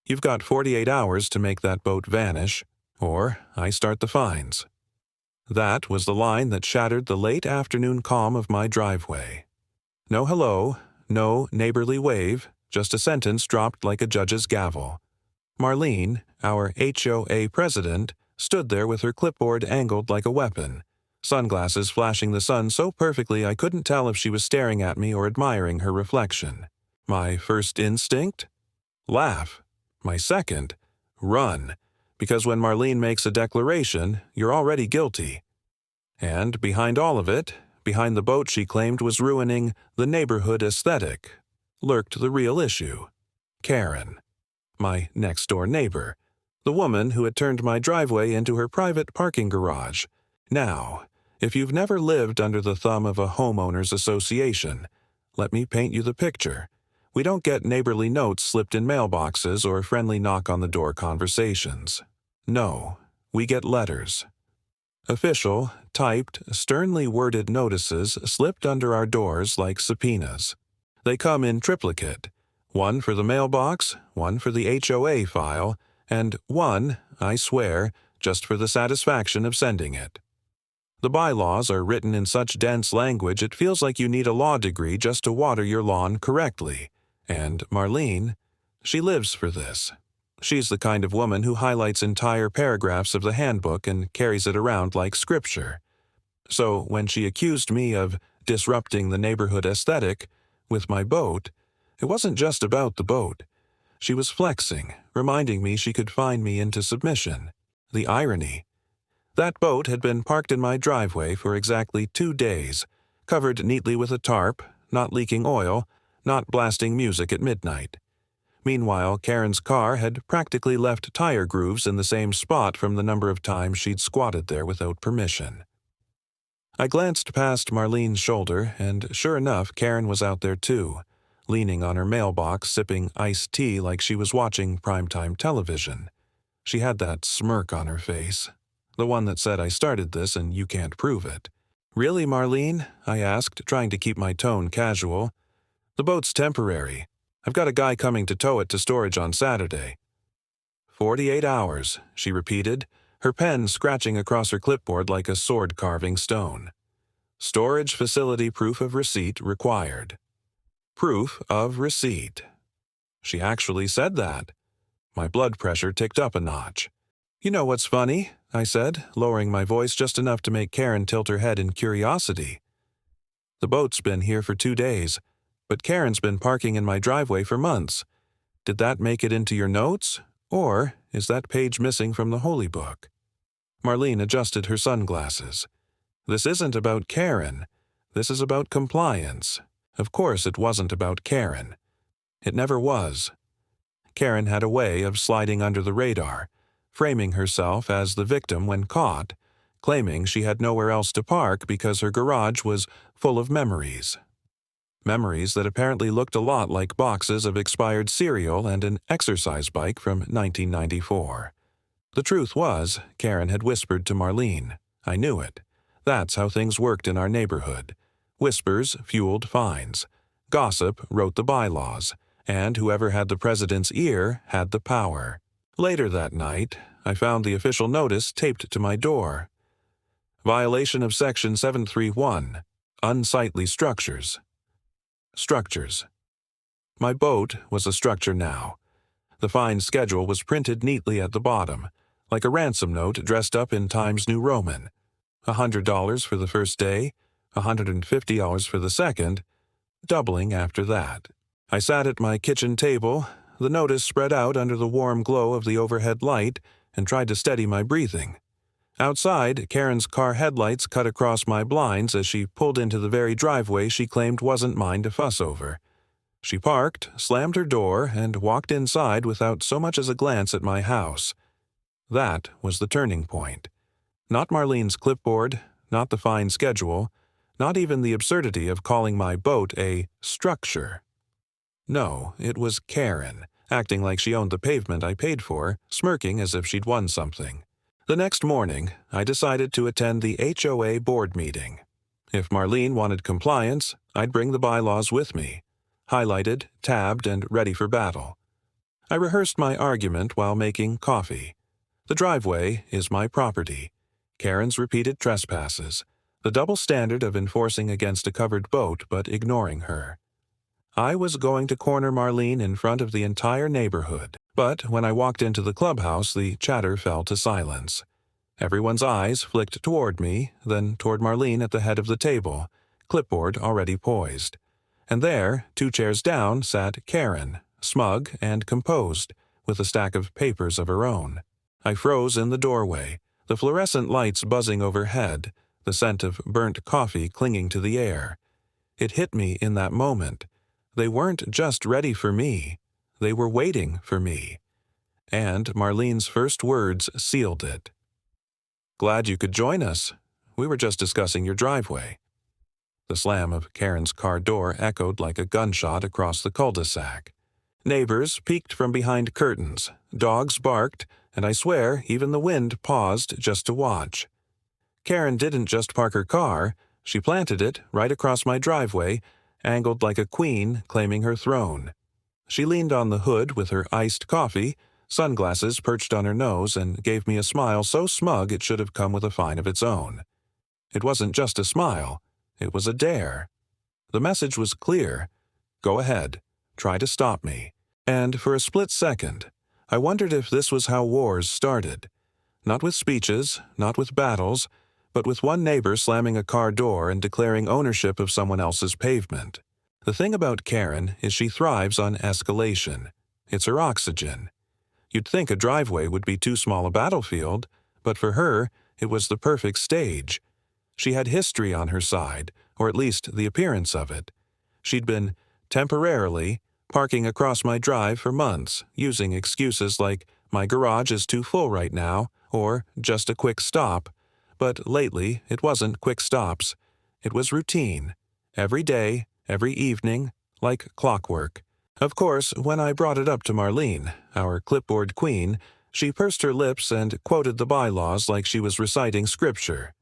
You've got 48 hours to make that boat vanish, or I start the fines." That was the line that shattered the late afternoon calm of my driveway. No hello, no neighborly wave, just a sentence dropped like a judge's gavel. Marlene, our HOA president, stood there with her clipboard angled like a weapon, sunglasses flashing the sun so perfectly I couldn't tell if she was staring at me or admiring her reflection. My first instinct? Laugh. My second? Run. Because when Marlene makes a declaration, you're already guilty. And behind all of it, behind the boat she claimed was ruining the neighborhood aesthetic, lurked the real issue. Karen. My next-door neighbor. The woman who had turned my driveway into her private parking garage. Now, if you've never lived under the thumb of a homeowners association, let me paint you the picture. We don't get neighborly notes slipped in mailboxes or friendly knock-on-the-door conversations. No, we get letters. Official, typed, sternly worded notices slipped under our doors like subpoenas. They come in triplicate, one for the mailbox, one for the HOA file, and one, I swear, just for the satisfaction of sending it. The bylaws are written in such dense language it feels like you need a law degree just to water your lawn correctly. And Marlene, she lives for this. She's the kind of woman who highlights entire paragraphs of the handbook and carries it around like scripture. So when she accused me of disrupting the neighborhood aesthetic with my boat, it wasn't just about the boat. She was flexing, reminding me she could find me into submission. The irony. That boat had been parked in my driveway for exactly 2 days, covered neatly with a tarp, not leaking oil, not blasting music at midnight. Meanwhile, Karen's car had practically left tire grooves in the same spot from the number of times she'd squatted there without permission. I glanced past Marlene's shoulder, and sure enough, Karen was out there too, leaning on her mailbox, sipping iced tea like she was watching primetime television. She had that smirk on her face, the one that said I started this and you can't prove it. "Really, Marlene?" I asked, trying to keep my tone casual. "The boat's temporary. I've got a guy coming to tow it to storage on Saturday." 48 hours, she repeated, her pen scratching across her clipboard like a sword-carving stone. Storage facility proof of receipt required. Proof of receipt. She actually said that. My blood pressure ticked up a notch. "You know what's funny?" I said, lowering my voice just enough to make Karen tilt her head in curiosity. "The boat's been here for 2 days. But Karen's been parking in my driveway for months. Did that make it into your notes? Or is that page missing from the holy book?" Marlene adjusted her sunglasses. "This isn't about Karen. This is about compliance. Of course it wasn't about Karen. It never was. Karen had a way of sliding under the radar, framing herself as the victim when caught, claiming she had nowhere else to park because her garage was full of memories. Memories that apparently looked a lot like boxes of expired cereal and an exercise bike from 1994. The truth was, Karen had whispered to Marlene. I knew it. That's how things worked in our neighborhood. Whispers fueled fines. Gossip wrote the bylaws. And whoever had the president's ear had the power. Later that night, I found the official notice taped to my door. Violation of Section 731. Unsightly structures. Structures. My boat was a structure now. The fine schedule was printed neatly at the bottom, like a ransom note dressed up in Times New Roman. $100 for the first day, $150 for the second, doubling after that. I sat at my kitchen table, the notice spread out under the warm glow of the overhead light, and tried to steady my breathing. Outside, Karen's car headlights cut across my blinds as she pulled into the very driveway she claimed wasn't mine to fuss over. She parked, slammed her door, and walked inside without so much as a glance at my house. That was the turning point. Not Marlene's clipboard, not the fine schedule, not even the absurdity of calling my boat a structure. No, it was Karen, acting like she owned the pavement I paid for, smirking as if she'd won something. The next morning, I decided to attend the HOA board meeting. If Marlene wanted compliance, I'd bring the bylaws with me, highlighted, tabbed, and ready for battle. I rehearsed my argument while making coffee. The driveway is my property. Karen's repeated trespasses. The double standard of enforcing against a covered boat but ignoring her. I was going to corner Marlene in front of the entire neighborhood, but when I walked into the clubhouse, the chatter fell to silence. Everyone's eyes flicked toward me, then toward Marlene at the head of the table, clipboard already poised. And there, 2 chairs down, sat Karen, smug and composed, with a stack of papers of her own. I froze in the doorway, the fluorescent lights buzzing overhead, the scent of burnt coffee clinging to the air. It hit me in that moment. They weren't just ready for me. They were waiting for me. And Marlene's first words sealed it. "Glad you could join us. We were just discussing your driveway." The slam of Karen's car door echoed like a gunshot across the cul-de-sac. Neighbors peeked from behind curtains, dogs barked, and I swear even the wind paused just to watch. Karen didn't just park her car, she planted it right across my driveway, angled like a queen claiming her throne. She leaned on the hood with her iced coffee, sunglasses perched on her nose, and gave me a smile so smug it should have come with a fine of its own. It wasn't just a smile, it was a dare. The message was clear. Go ahead, try to stop me. And for a split second, I wondered if this was how wars started. Not with speeches, not with battles, but with one neighbor slamming a car door and declaring ownership of someone else's pavement. The thing about Karen is she thrives on escalation. It's her oxygen. You'd think a driveway would be too small a battlefield, but for her, it was the perfect stage. She had history on her side, or at least the appearance of it. She'd been, temporarily, parking across my drive for months, using excuses like, "My garage is too full right now," or "just a quick stop." But lately, it wasn't quick stops. It was routine. Every day, every evening, like clockwork. Of course, when I brought it up to Marlene, our clipboard queen, she pursed her lips and quoted the bylaws like she was reciting scripture.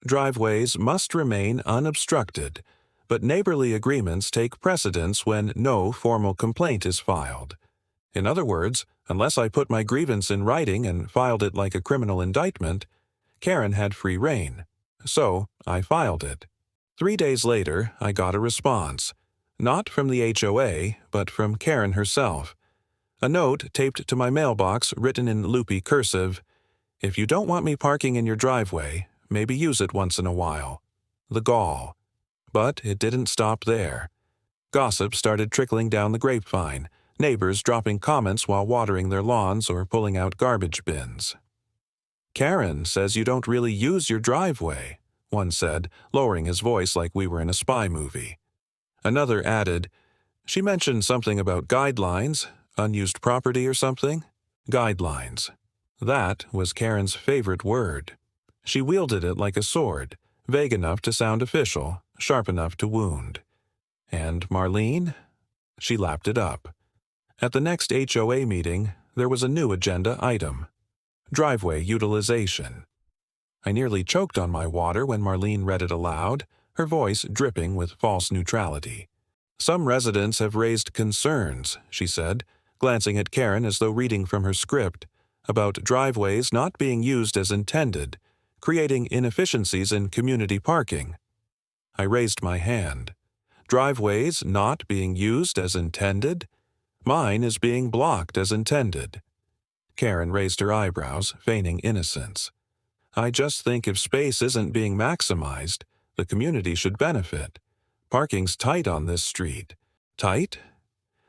Driveways must remain unobstructed, but neighborly agreements take precedence when no formal complaint is filed. In other words, unless I put my grievance in writing and filed it like a criminal indictment, Karen had free rein. So I filed it. 3 days later, I got a response. Not from the HOA, but from Karen herself. A note taped to my mailbox written in loopy cursive, "If you don't want me parking in your driveway, maybe use it once in a while." The gall. But it didn't stop there. Gossip started trickling down the grapevine, neighbors dropping comments while watering their lawns or pulling out garbage bins. "Karen says you don't really use your driveway," one said, lowering his voice like we were in a spy movie. Another added, "She mentioned something about guidelines, unused property or something." Guidelines. That was Karen's favorite word. She wielded it like a sword, vague enough to sound official, sharp enough to wound. And Marlene? She lapped it up. At the next HOA meeting, there was a new agenda item. Driveway utilization. I nearly choked on my water when Marlene read it aloud, her voice dripping with false neutrality. "Some residents have raised concerns," she said, glancing at Karen as though reading from her script, "about driveways not being used as intended, creating inefficiencies in community parking." I raised my hand. Driveways not being used as intended? Mine is being blocked as intended. Karen raised her eyebrows, feigning innocence. "I just think if space isn't being maximized, the community should benefit. Parking's tight on this street." Tight?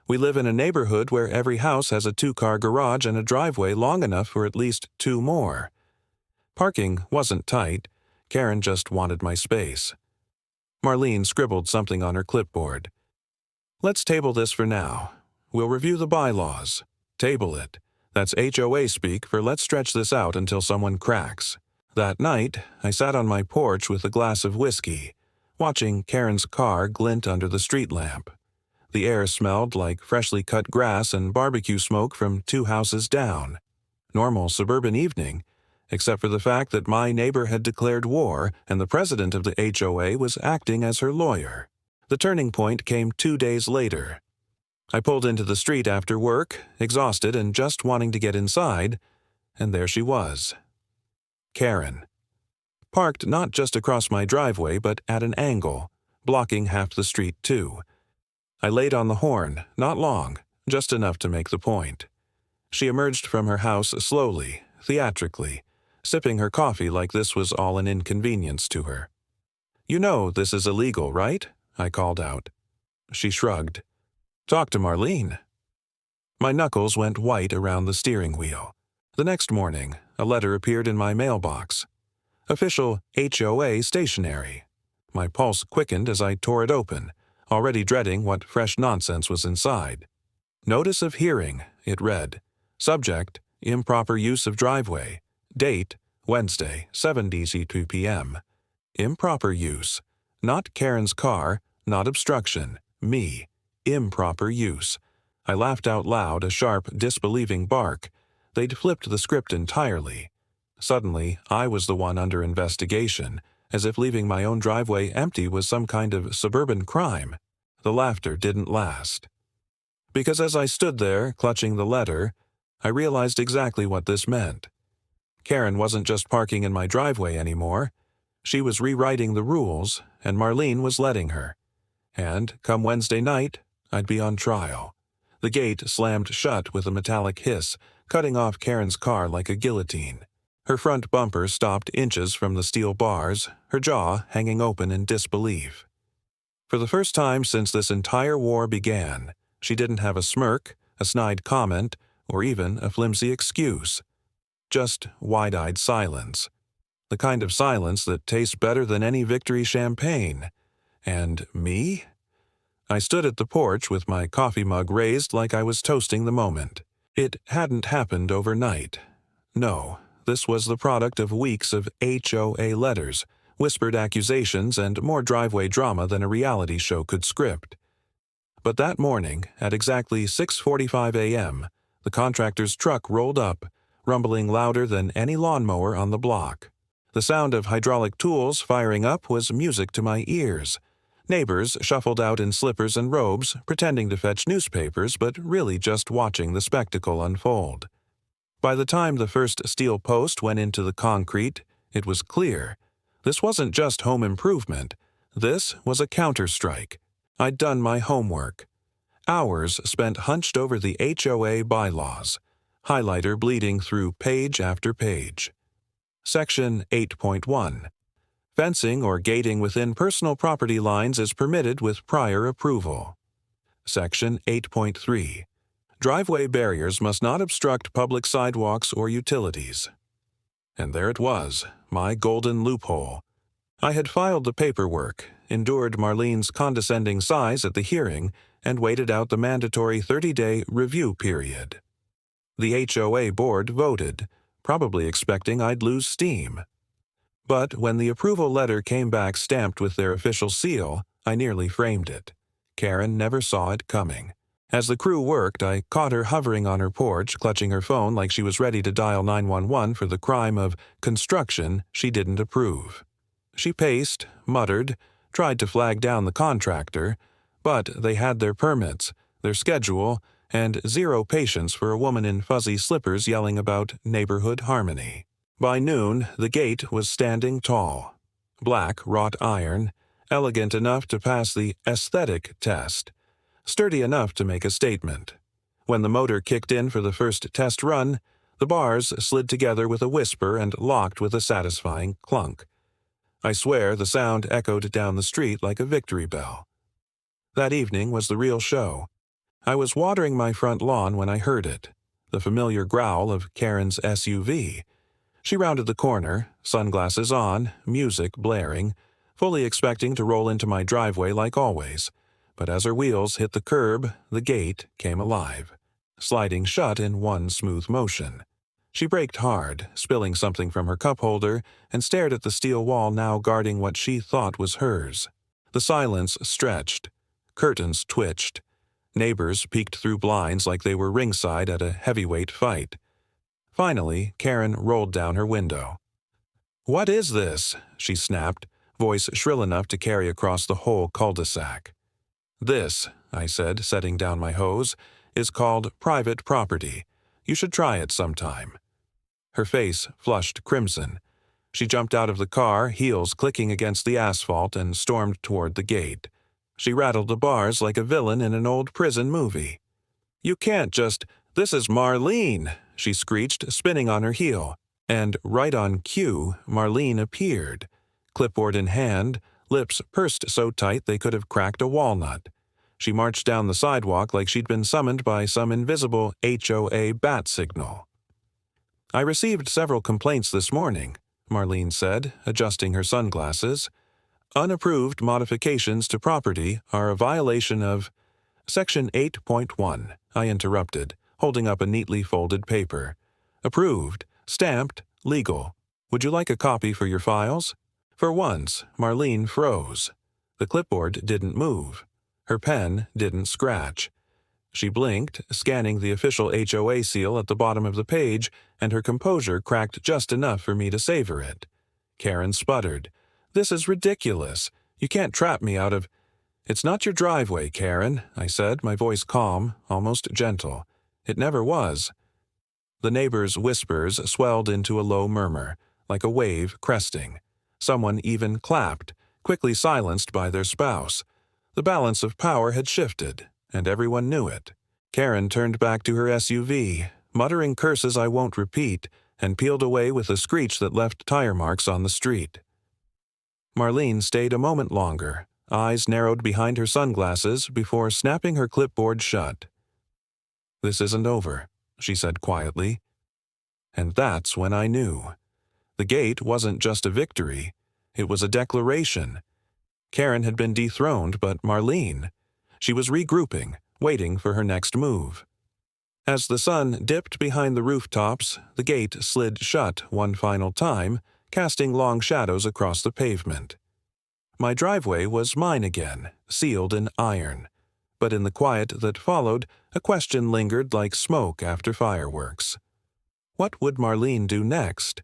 We live in a neighborhood where every house has a 2-car garage and a driveway long enough for at least 2 more. Parking wasn't tight. Karen just wanted my space. Marlene scribbled something on her clipboard. "Let's table this for now. We'll review the bylaws. Table it. That's HOA speak for let's stretch this out until someone cracks." That night, I sat on my porch with a glass of whiskey, watching Karen's car glint under the street lamp. The air smelled like freshly cut grass and barbecue smoke from 2 houses down. Normal suburban evening, except for the fact that my neighbor had declared war and the president of the HOA was acting as her lawyer. The turning point came 2 days later. I pulled into the street after work, exhausted and just wanting to get inside, and there she was. Karen. Parked not just across my driveway but at an angle, blocking half the street too. I laid on the horn, not long, just enough to make the point. She emerged from her house slowly, theatrically, sipping her coffee like this was all an inconvenience to her. "You know this is illegal, right?" I called out. She shrugged. "Talk to Marlene." My knuckles went white around the steering wheel. The next morning, a letter appeared in my mailbox. Official HOA stationery. My pulse quickened as I tore it open, already dreading what fresh nonsense was inside. Notice of hearing, it read. Subject, improper use of driveway. Date, Wednesday, 7:02 p.m. Improper use. Not Karen's car, not obstruction. Me. Improper use. I laughed out loud, a sharp, disbelieving bark. They'd flipped the script entirely. Suddenly, I was the one under investigation, as if leaving my own driveway empty was some kind of suburban crime. The laughter didn't last. Because as I stood there, clutching the letter, I realized exactly what this meant. Karen wasn't just parking in my driveway anymore. She was rewriting the rules, and Marlene was letting her. And, come Wednesday night, I'd be on trial. The gate slammed shut with a metallic hiss, cutting off Karen's car like a guillotine. Her front bumper stopped inches from the steel bars, her jaw hanging open in disbelief. For the first time since this entire war began, she didn't have a smirk, a snide comment, or even a flimsy excuse. Just wide-eyed silence. The kind of silence that tastes better than any victory champagne. And me? I stood at the porch with my coffee mug raised like I was toasting the moment. It hadn't happened overnight. No, this was the product of weeks of HOA letters, whispered accusations, and more driveway drama than a reality show could script. But that morning, at exactly 6:45 a.m., the contractor's truck rolled up, rumbling louder than any lawnmower on the block. The sound of hydraulic tools firing up was music to my ears. Neighbors shuffled out in slippers and robes, pretending to fetch newspapers but really just watching the spectacle unfold. By the time the first steel post went into the concrete, it was clear. This wasn't just home improvement. This was a counterstrike. I'd done my homework. Hours spent hunched over the HOA bylaws, highlighter bleeding through page after page. Section 8.1. Fencing or gating within personal property lines is permitted with prior approval. Section 8.3. Driveway barriers must not obstruct public sidewalks or utilities. And there it was, my golden loophole. I had filed the paperwork, endured Marlene's condescending sighs at the hearing, and waited out the mandatory 30-day review period. The HOA board voted, probably expecting I'd lose steam. But when the approval letter came back stamped with their official seal, I nearly framed it. Karen never saw it coming. As the crew worked, I caught her hovering on her porch, clutching her phone like she was ready to dial 911 for the crime of construction she didn't approve. She paced, muttered, tried to flag down the contractor, but they had their permits, their schedule, and zero patience for a woman in fuzzy slippers yelling about neighborhood harmony. By noon, the gate was standing tall. Black wrought iron, elegant enough to pass the aesthetic test, sturdy enough to make a statement. When the motor kicked in for the first test run, the bars slid together with a whisper and locked with a satisfying clunk. I swear the sound echoed down the street like a victory bell. That evening was the real show. I was watering my front lawn when I heard it, the familiar growl of Karen's SUV. She rounded the corner, sunglasses on, music blaring, fully expecting to roll into my driveway like always. But as her wheels hit the curb, the gate came alive, sliding shut in one smooth motion. She braked hard, spilling something from her cup holder, and stared at the steel wall now guarding what she thought was hers. The silence stretched. Curtains twitched. Neighbors peeked through blinds like they were ringside at a heavyweight fight. Finally, Karen rolled down her window. "What is this?" she snapped, voice shrill enough to carry across the whole cul-de-sac. "This," I said, setting down my hose, is called private property. You should try it sometime. Her face flushed crimson. She jumped out of the car, heels clicking against the asphalt, and stormed toward the gate. She rattled the bars like a villain in an old prison movie. "You can't just— This is Marlene!" she screeched, spinning on her heel. And right on cue, Marlene appeared, clipboard in hand, lips pursed so tight they could have cracked a walnut. She marched down the sidewalk like she'd been summoned by some invisible HOA bat signal. "I received several complaints this morning," Marlene said, adjusting her sunglasses. "Unapproved modifications to property are a violation of—" "Section 8.1, I interrupted, holding up a neatly folded paper. "Approved, stamped, legal. Would you like a copy for your files?" For once, Marlene froze. The clipboard didn't move. Her pen didn't scratch. She blinked, scanning the official HOA seal at the bottom of the page, and her composure cracked just enough for me to savor it. Karen sputtered. "This is ridiculous. You can't trap me out of—" "It's not your driveway, Karen," I said, my voice calm, almost gentle. "It never was." The neighbors' whispers swelled into a low murmur, like a wave cresting. Someone even clapped, quickly silenced by their spouse. The balance of power had shifted, and everyone knew it. Karen turned back to her SUV, muttering curses I won't repeat, and peeled away with a screech that left tire marks on the street. Marlene stayed a moment longer, eyes narrowed behind her sunglasses before snapping her clipboard shut. "This isn't over," she said quietly. And that's when I knew. The gate wasn't just a victory, it was a declaration. Karen had been dethroned, but Marlene— she was regrouping, waiting for her next move. As the sun dipped behind the rooftops, the gate slid shut one final time, casting long shadows across the pavement. My driveway was mine again, sealed in iron. But in the quiet that followed, a question lingered like smoke after fireworks. What would Marlene do next?